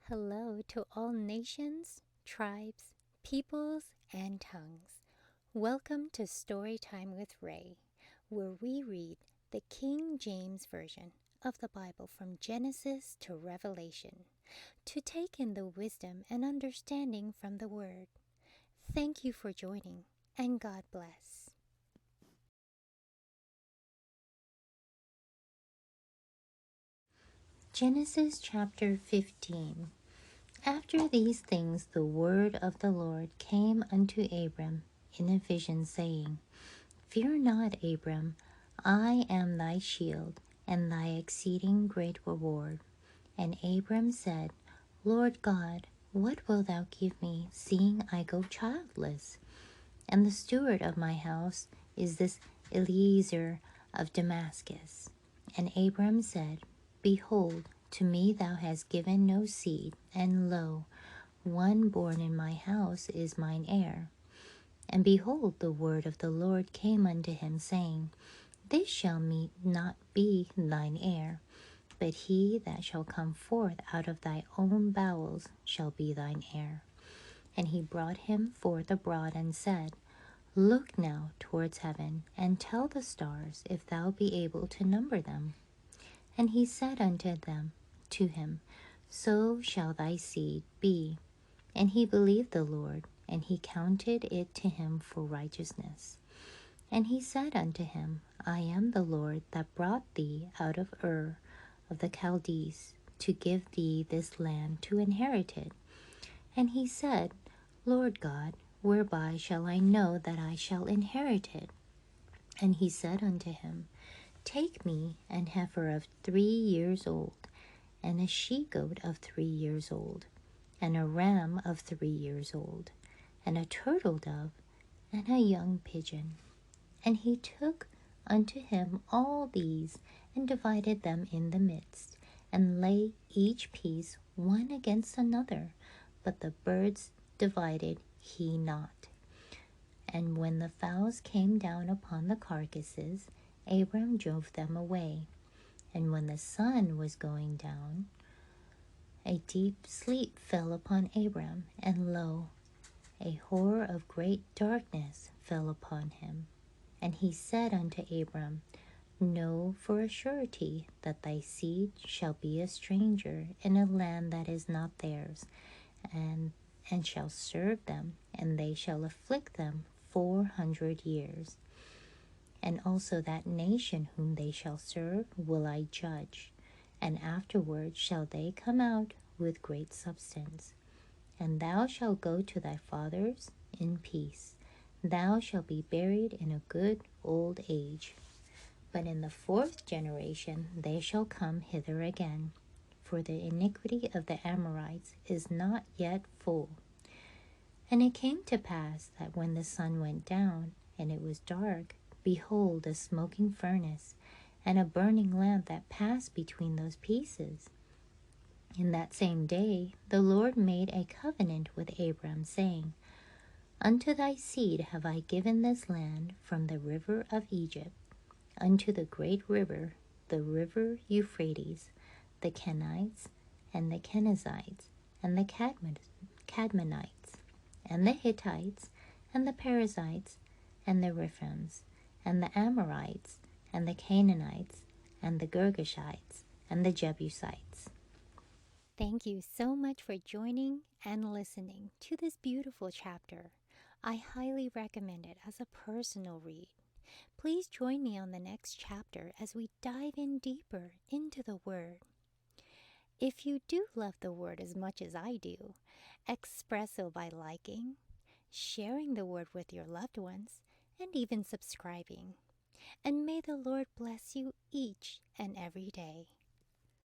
Hello to all nations, tribes, peoples, and tongues. Welcome to Storytime with Ray, where we read the King James Version of the Bible from Genesis to Revelation to take in the wisdom and understanding from the Word. Thank you for joining, and God bless. Genesis chapter 15. After these things the word of the Lord came unto Abram in a vision, saying, Fear not, Abram, I am thy shield, and thy exceeding great reward. And Abram said, Lord God, what wilt thou give me, seeing I go childless? And the steward of my house is this Eliezer of Damascus. And Abram said, Behold, to me thou hast given no seed, and lo, one born in my house is mine heir. And behold, the word of the Lord came unto him, saying, This shall not be thine heir, but he that shall come forth out of thy own bowels shall be thine heir. And he brought him forth abroad, and said, Look now towards heaven, and tell the stars, if thou be able to number them. And he said unto him, So shall thy seed be. And he believed the Lord, and he counted it to him for righteousness. And he said unto him, I am the Lord that brought thee out of Ur of the Chaldees, to give thee this land to inherit it. And he said, Lord God, whereby shall I know that I shall inherit it? And he said unto him, Take me an heifer of 3 years old, and a she-goat of 3 years old, and a ram of 3 years old, and a turtle dove, and a young pigeon. And he took unto him all these, and divided them in the midst, and lay each piece one against another, but the birds divided he not. And when the fowls came down upon the carcasses, Abram drove them away. And when the sun was going down, a deep sleep fell upon Abram, and lo, a horror of great darkness fell upon him. And he said unto Abram, Know for a surety that thy seed shall be a stranger in a land that is not theirs, and shall serve them, and they shall afflict them 400 years. And also that nation whom they shall serve will I judge, and afterward shall they come out with great substance. And thou shalt go to thy fathers in peace. Thou shalt be buried in a good old age. But in the 4th generation they shall come hither again, for the iniquity of the Amorites is not yet full. And it came to pass that when the sun went down, and it was dark, behold, a smoking furnace, and a burning lamp that passed between those pieces. In that same day the Lord made a covenant with Abram, saying, Unto thy seed have I given this land from the river of Egypt unto the great river, the river Euphrates, the Kenites, and the Kenizzites, and the Cadmonites, and the Hittites, and the Perizzites, and the Rephaims, and the Amorites, and the Canaanites, and the Girgashites, and the Jebusites. Thank you so much for joining and listening to this beautiful chapter. I highly recommend it as a personal read. Please join me on the next chapter as we dive in deeper into the Word. If you do love the Word as much as I do, express so by liking, sharing the Word with your loved ones, and even subscribing. And may the Lord bless you each and every day.